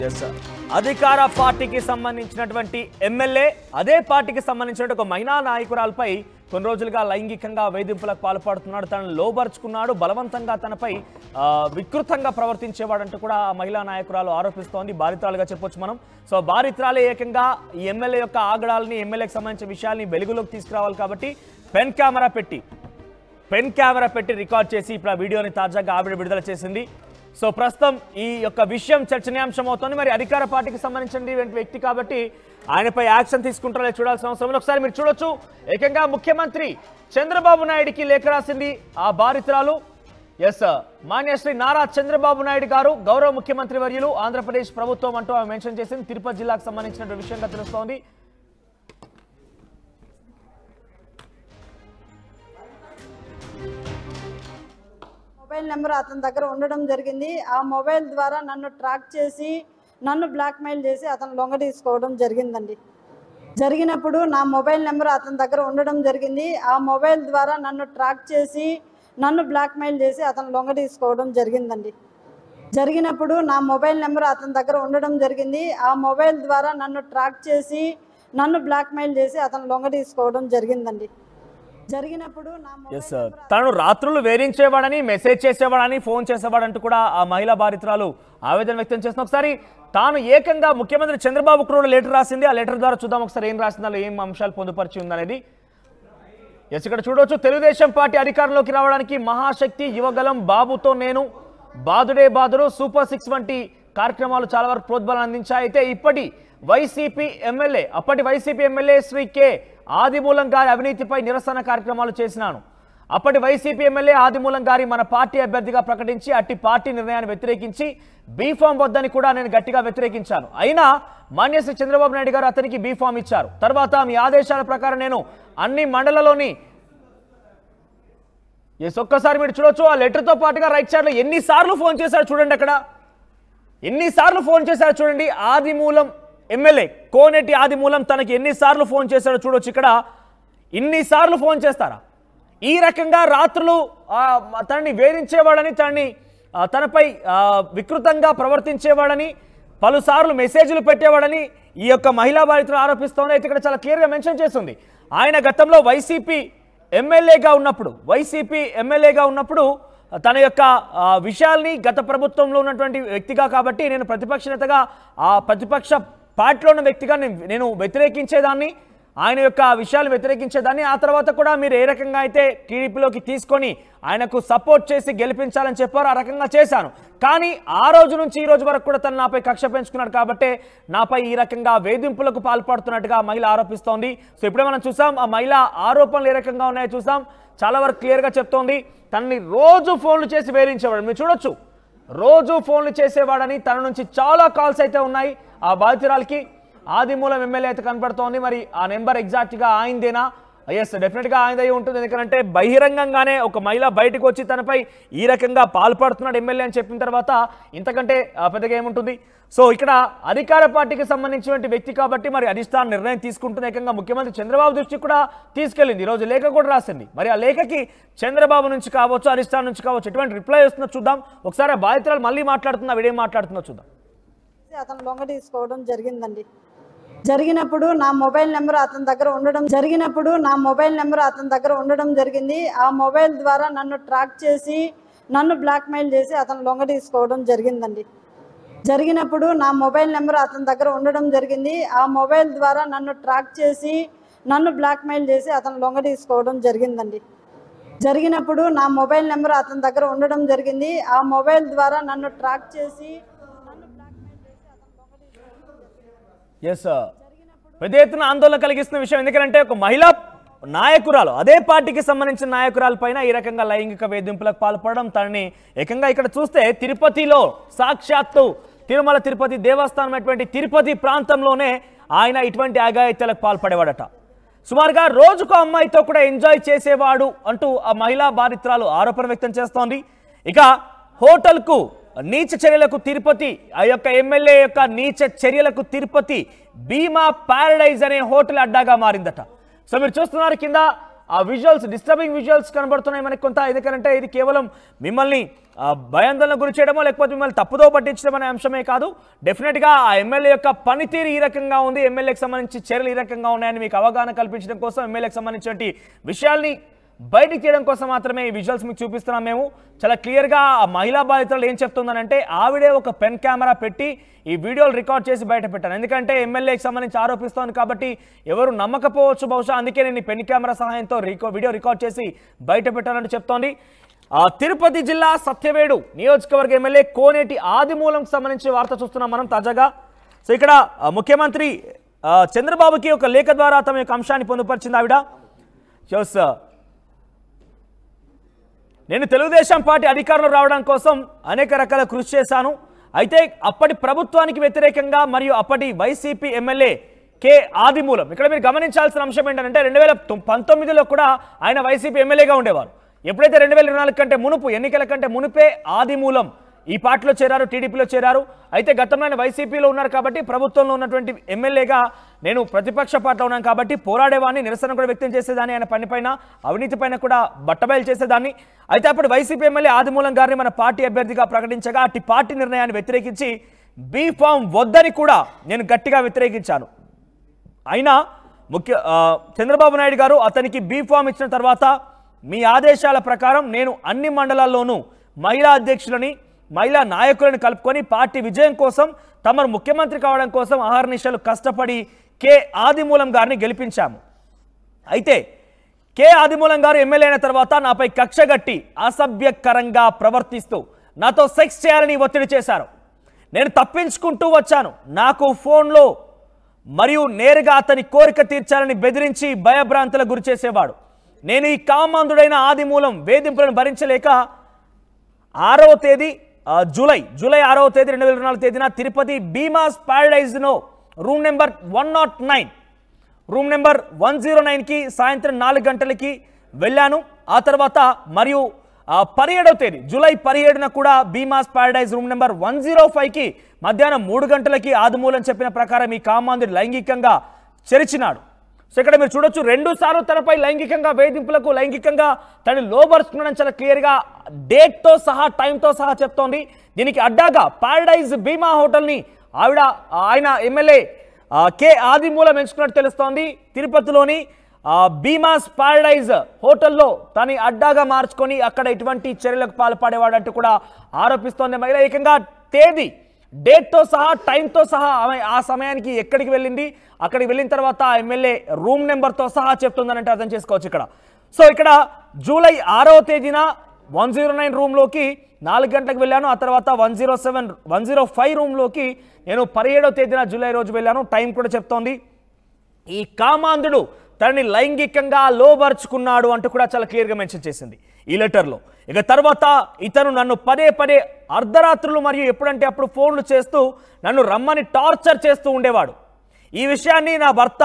Yes అధికార పార్టీకి సంబంధించినటువంటి ఎమ్మెల్యే అదే పార్టీకి సంబంధించిన ఒక మహిళా నాయకురాలపై కొన్ని రోజులుగా లైంగికంగా వేధింపులకు పాల్పడుతున్నాడు, తనను లోబర్చుకున్నాడు, బలవంతంగా తనపై వికృతంగా ప్రవర్తించేవాడంటూ కూడా ఆ మహిళా నాయకురాలు ఆరోపిస్తోంది. బాధితురాలుగా చెప్పొచ్చు మనం. సో బాధితురాలే ఏకంగా ఈ ఎమ్మెల్యే యొక్క ఆగడాలని, ఎమ్మెల్యేకి సంబంధించిన విషయాల్ని వెలుగులోకి తీసుకురావాలి కాబట్టి పెన్ కెమెరా పెట్టి రికార్డ్ చేసి ఇప్పుడు ఆ వీడియోని తాజాగా ఆవిడ విడుదల చేసింది. సో ప్రస్తుతం ఈ యొక్క విషయం చర్చనీయాంశం అవుతుంది. మరి అధికార పార్టీకి సంబంధించిన వ్యక్తి కాబట్టి ఆయనపై యాక్షన్ తీసుకుంటారో చూడాల్సిన అవసరం. ఒకసారి మీరు చూడొచ్చు, ఏకంగా ముఖ్యమంత్రి చంద్రబాబు నాయుడికి లేఖ రాసింది ఆ బాధితురాలు. ఎస్ మాన్యశ్రీ నారా చంద్రబాబు నాయుడు గారు, గౌరవ ముఖ్యమంత్రి వర్యులు, ఆంధ్రప్రదేశ్ ప్రభుత్వం అంటూ ఆమె మెన్షన్ చేసింది. తిరుపతి జిల్లాకు సంబంధించిన విషయంగా తెలుస్తోంది. మొబైల్ నెంబర్ అతని దగ్గర ఉండడం జరిగింది. ఆ మొబైల్ ద్వారా నన్ను ట్రాక్ చేసి నన్ను బ్లాక్మెయిల్ చేసి అతను లొంగ తీసుకోవడం జరిగిందండి. జరిగినప్పుడు నా మొబైల్ నెంబర్ అతని దగ్గర ఉండడం జరిగింది. ఆ మొబైల్ ద్వారా నన్ను ట్రాక్ చేసి నన్ను బ్లాక్మెయిల్ చేసి అతను లొంగ తీసుకోవడం జరిగిందండి. జరిగినప్పుడు నా మొబైల్ నెంబర్ అతని దగ్గర ఉండడం జరిగింది. ఆ మొబైల్ ద్వారా నన్ను ట్రాక్ చేసి నన్ను బ్లాక్మెయిల్ చేసి అతను లొంగ తీసుకోవడం జరిగిందండి. జరిగినప్పుడు తను రాత్రులు వేధించేవాడని, మెసేజ్ చేసేవాడని, ఫోన్ చేసేవాడంటూ కూడా ఆ మహిళా బాధితురాలు ఆవేదన వ్యక్తం చేస్తున్న. ఒకసారి తాను ఏకంగా ముఖ్యమంత్రి చంద్రబాబు కూడా లెటర్ రాసింది. ఆ లెటర్ ద్వారా చూద్దాం ఒకసారి ఏం రాసిందో, ఏం అంశాలు పొందుపరిచి ఉందనేది. ఎస్ ఇక్కడ చూడవచ్చు, తెలుగుదేశం పార్టీ అధికారంలోకి రావడానికి మహాశక్తి, యువగలం, బాబుతో నేను, బాదుడే బాదుడు, సూపర్ 6 వంటి కార్యక్రమాలు చాలా వరకు ప్రోద్బలం అందించాయి. అయితే అప్పటి వైసీపీ ఎమ్మెల్యే శ్రీ కె ఆదిమూలం గారి అవినీతిపై నిరసన కార్యక్రమాలు చేసినాను. అప్పటి వైసీపీ ఎమ్మెల్యే ఆదిమూలం గారి మన పార్టీ అభ్యర్థిగా ప్రకటించి అట్టి పార్టీ నిర్ణయాన్ని వ్యతిరేకించి బీఫామ్ వద్దని కూడా నేను గట్టిగా వ్యతిరేకించాను. అయినా మాన్యశ్రీ చంద్రబాబు నాయుడు గారు అతనికి బీఫామ్ ఇచ్చారు. తర్వాత మీ ఆదేశాల ప్రకారం నేను అన్ని మండలాల్లోని ఒక్కసారి మీరు చూడొచ్చు, ఆ లెటర్తో పాటుగా రైట్ సైడ్లో ఎన్నిసార్లు ఫోన్ చేశారు చూడండి. అక్కడ ఎన్నిసార్లు ఫోన్ చేశారు చూడండి. ఆదిమూలం ఎమ్మెల్యే కోనేటి ఆదిమూలం తనకి ఎన్నిసార్లు ఫోన్ చేశాడో చూడొచ్చు. ఇక్కడ ఇన్నిసార్లు ఫోన్ చేస్తారా? ఈ రకంగా రాత్రులు తనని వేధించేవాడని, తనపై వికృతంగా ప్రవర్తించేవాడని, పలుసార్లు మెసేజ్లు పెట్టేవాడని ఈ యొక్క మహిళా బాధితులు ఆరోపిస్తోంది. అయితే ఇక్కడ చాలా క్లియర్గా మెన్షన్ చేస్తుంది, ఆయన గతంలో వైసీపీ ఎమ్మెల్యేగా ఉన్నప్పుడు తన యొక్క విషయాల్ని గత ప్రభుత్వంలో ఉన్నటువంటి వ్యక్తిగా కాబట్టి నేను ప్రతిపక్ష నేతగా ఆ ప్రతిపక్ష పార్టీలో ఉన్న వ్యక్తిగా నేను వ్యతిరేకించేదాన్ని, ఆయన యొక్క విషయాలు వ్యతిరేకించేదాన్ని. ఆ తర్వాత కూడా మీరు ఏ రకంగా అయితే టీడీపీలోకి తీసుకొని ఆయనకు సపోర్ట్ చేసి గెలిపించాలని చెప్పారు, ఆ రకంగా చేశాను. కానీ ఆ రోజు నుంచి ఈ రోజు వరకు కూడా తను నాపై కక్ష పెంచుకున్నాడు కాబట్టి నాపై ఈ రకంగా వేధింపులకు పాల్పడుతున్నట్టుగా మహిళ ఆరోపిస్తోంది. సో ఇప్పుడే మనం చూసాం ఆ మహిళ ఆరోపణలు ఏ రకంగా ఉన్నాయో చూసాం. చాలా వరకు క్లియర్గా చెప్తోంది, తనని రోజు ఫోన్లు చేసి వేధించేవాడు. మీరు చూడొచ్చు, రోజు ఫోన్లు చేసేవాడని, తన నుంచి చాలా కాల్స్ అయితే ఉన్నాయి ఆ బాధితురాలకి. ఆదిమూలం ఎమ్మెల్యే అయితే కనపడుతోంది. మరి ఆ నెంబర్ ఎగ్జాక్ట్గా ఆయనదేనా? ఎస్ డెఫినెట్గా ఆయనదై ఉంటుంది. ఎందుకంటే బహిరంగంగానే ఒక మహిళ బయటకు వచ్చి తనపై ఈ రకంగా పాల్పడుతున్నాడు ఎమ్మెల్యే అని చెప్పిన తర్వాత ఇంతకంటే పెద్దగా ఏముంటుంది? సో ఇక్కడ అధికార పార్టీకి సంబంధించిన వ్యక్తి కాబట్టి మరి అధిష్టానం నిర్ణయం తీసుకుంటుంది. ఏకంగా ముఖ్యమంత్రి చంద్రబాబు దృష్టికి కూడా తీసుకెళ్లింది. ఈరోజు లేఖ కూడా రాసింది. మరి ఆ లేఖకి చంద్రబాబు నుంచి కావచ్చు, అధిష్టానం నుంచి కావచ్చు ఎటువంటి రిప్లై వస్తుందో చూద్దాం. ఒకసారి ఆ బాధితురాలు మళ్ళీ మాట్లాడుతున్నా, వీడేం మాట్లాడుతుందో చూద్దాం. అతను లొంగ తీసుకోవడం జరిగిందండి. జరిగినప్పుడు నా మొబైల్ నెంబర్ అతని దగ్గర ఉండడం జరిగింది. ఆ మొబైల్ ద్వారా నన్ను ట్రాక్ చేసి నన్ను బ్లాక్మెయిల్ చేసి అతను లొంగ తీసుకోవడం జరిగిందండి. జరిగినప్పుడు నా మొబైల్ నెంబర్ అతని దగ్గర ఉండడం జరిగింది. ఆ మొబైల్ ద్వారా నన్ను ట్రాక్ చేసి నన్ను బ్లాక్మెయిల్ చేసి అతను లొంగ తీసుకోవడం జరిగిందండి. జరిగినప్పుడు నా మొబైల్ నెంబర్ అతని దగ్గర ఉండడం జరిగింది. ఆ మొబైల్ ద్వారా నన్ను ట్రాక్ చేసి పెద్ద ఎత్తున ఆందోళన కలిగిస్తున్న విషయం. ఎందుకంటే ఒక మహిళా నాయకురాలు, అదే పార్టీకి సంబంధించిన నాయకురాల పైన ఈ రకంగా లైంగిక వేధింపులకు పాల్పడడం, తనని ఏకంగా ఇక్కడ చూస్తే తిరుపతిలో సాక్షాత్తు తిరుమల తిరుపతి దేవస్థానం అటువంటి తిరుపతి ప్రాంతంలోనే ఆయన ఇటువంటి అఘాయిత్యాలకు పాల్పడేవాడట. సుమారుగా రోజుకు అమ్మాయితో కూడా ఎంజాయ్ చేసేవాడు అంటూ ఆ మహిళా బాధితురాలు ఆరోపణ వ్యక్తం చేస్తోంది. ఇక హోటల్కు నీచ చర్యలకు తిరుపతి, ఆ యొక్క ఎమ్మెల్యే యొక్క నీచ చర్యలకు తిరుపతి భీమా ప్యారడైజ్ అనే హోటల్ అడ్డాగా మారిందట. సో మీరు చూస్తున్నారు కింద ఆ విజువల్స్ డిస్టర్బింగ్ విజువల్స్ కనబడుతున్నాయి మనకి కొంత. ఎందుకంటే ఇది కేవలం మిమ్మల్ని భయాందోళన గురి చేయడమో లేకపోతే మిమ్మల్ని తప్పుదో పట్టించడం అనే అంశమే కాదు. డెఫినెట్గా ఆ ఎమ్మెల్యే యొక్క పనితీరు ఈ రకంగా ఉంది, ఎమ్మెల్యేకి సంబంధించి చర్యలు ఈ రకంగా ఉన్నాయని మీకు అవగాహన కల్పించడం కోసం, ఎమ్మెల్యేకి సంబంధించిన విషయాల్ని బయటికి తీయడం కోసం మాత్రమే ఈ విజువల్స్ మీకు చూపిస్తున్నాం. మేము చాలా క్లియర్గా ఆ మహిళా బాధితులు ఏం చెప్తుందనంటే ఆవిడే ఒక పెన్ కెమెరా పెట్టి ఈ వీడియోలు రికార్డ్ చేసి బయట పెట్టాను. ఎందుకంటే ఎమ్మెల్యేకి సంబంధించి ఆరోపిస్తోంది కాబట్టి ఎవరు నమ్మకపోవచ్చు బహుశా, అందుకే నేను ఈ పెన్ కెమెరా సహాయంతో వీడియో రికార్డ్ చేసి బయట పెట్టానంటూ చెప్తోంది. తిరుపతి జిల్లా సత్యవేడు నియోజకవర్గ ఎమ్మెల్యే కోనేటి ఆదిమూలంకి సంబంధించి వార్త చూస్తున్నాం మనం తాజాగా. సో ఇక్కడ ముఖ్యమంత్రి చంద్రబాబుకి ఒక లేఖ ద్వారా తమ యొక్క అంశాన్ని పొందుపరిచింది ఆవిడ. నేను తెలుగుదేశం పార్టీ అధికారంలో రావడం కోసం అనేక రకాల కృషి చేశాను. అయితే అప్పటి ప్రభుత్వానికి వ్యతిరేకంగా మరియు అప్పటి వైసీపీ ఎమ్మెల్యే కె ఆదిమూలం, ఇక్కడ మీరు గమనించాల్సిన అంశం ఏంటంటే 2019లో కూడా ఆయన వైసీపీ ఎమ్మెల్యేగా ఉండేవారు. ఎప్పుడైతే 2024 కంటే మునుపు, ఎన్నికల కంటే మునుపే ఆదిమూలం ఈ పార్టీలో చేరారు, టీడీపీలో చేరారు. అయితే గతంలో ఆయన వైసీపీలో ఉన్నారు కాబట్టి ప్రభుత్వంలో ఉన్నటువంటి ఎమ్మెల్యేగా నేను ప్రతిపక్ష పార్టీలో ఉన్నాను కాబట్టి పోరాడేవాడిని, నిరసన కూడా వ్యక్తం చేసేదాన్ని, ఆయన పనిపైన అవినీతి పైన కూడా బట్టబయలు చేసేదాన్ని. అయితే అప్పుడు వైసీపీ ఎమ్మెల్యే ఆదిమూలం గారిని మన పార్టీ అభ్యర్థిగా ప్రకటించగా అట్టి పార్టీ నిర్ణయాన్ని వ్యతిరేకించి బీ ఫామ్ వద్దని కూడా నేను గట్టిగా వ్యతిరేకించాను. అయినా చంద్రబాబు నాయుడు గారు అతనికి బీ ఫామ్ ఇచ్చిన తర్వాత మీ ఆదేశాల ప్రకారం నేను అన్ని మండలాల్లోనూ మహిళా అధ్యక్షులని, మహిళా నాయకులను కలుపుకొని పార్టీ విజయం కోసం, తమను ముఖ్యమంత్రి కావడం కోసం అహర్నిశలు కష్టపడి కె ఆదిమూలం గారిని గెలిపించాము. అయితే కె ఆదిమూలం గారు ఎమ్మెల్యే అయిన తర్వాత నాపై కక్షగట్టి అసభ్యకరంగా ప్రవర్తిస్తూ నాతో సెక్స్ చేయాలని ఒత్తిడి చేశారు. నేను తప్పించుకుంటూ వచ్చాను. నాకు ఫోన్లో మరియు నేరుగా అతని కోరిక తీర్చాలని బెదిరించి భయభ్రాంతులకు గురి చేసేవాడు. నేను ఈ కామాంధుడైన ఆదిమూలం వేధింపులను భరించలేక జూలై 6వ తేదీ 2024 తేదీన తిరుపతి భీమాస్ ప్యారడైజ్లో రూమ్ నెంబర్ 109కి సాయంత్రం 4 గంటలకి వెళ్ళాను. ఆ తర్వాత మరియు 17వ తేదీ జూలై 17న కూడా భీమాస్ ప్యారడైజ్ రూమ్ నెంబర్ 105కి మధ్యాహ్నం 3 గంటలకి ఆదిమూలం చెప్పిన ప్రకారం ఈ కామాంధుడు లైంగికంగా చెరిచినాడు. సో ఇక్కడ మీరు చూడొచ్చు 2 సార్లు తనపై లైంగికంగా వేధింపులకు, లైంగికంగా తనని లోబరుచుకున్నాడని చాలా క్లియర్గా డేట్తో సహా, టైంతో సహా చెప్తోంది. దీనికి అడ్డాగా ప్యారడైజ్ భీమా హోటల్ని ఆయన ఎమ్మెల్యే కె ఆదిమూలం ఎంచుకున్నట్టు తెలుస్తోంది. తిరుపతిలోని భీమాస్ ప్యారడైజ్ హోటల్లో తనని అడ్డాగా మార్చుకొని అక్కడ ఇటువంటి చర్యలకు పాల్పడేవాడంటూ కూడా ఆరోపిస్తోంది మహిళ. ఏకంగా తేదీ, డేట్తో సహా, టైంతో సహా ఆమె ఆ సమయానికి ఎక్కడికి వెళ్ళింది, అక్కడికి వెళ్ళిన తర్వాత ఆ ఎమ్మెల్యే రూమ్ నెంబర్తో సహా చెప్తుందనంటే అర్థం చేసుకోవచ్చు ఇక్కడ. సో ఇక్కడ జూలై 6వ తేదీన 109 రూమ్లోకి 4 గంటలకు వెళ్ళాను. ఆ తర్వాత 105 రూమ్లోకి నేను 17వ తేదీన జూలై రోజు వెళ్ళాను. టైం కూడా చెప్తోంది. ఈ కామాంధుడు తనని లైంగికంగా లోబరుచుకున్నాడు అంటూ కూడా చాలా క్లియర్గా మెన్షన్ చేసింది ఈ లెటర్లో. ఇక తర్వాత ఇతను నన్ను పదే అర్ధరాత్రులు మరియు ఎప్పుడంటే అప్పుడు ఫోన్లు చేస్తూ నన్ను రమ్మని టార్చర్ చేస్తూ ఉండేవాడు. ఈ విషయాన్ని నా భర్త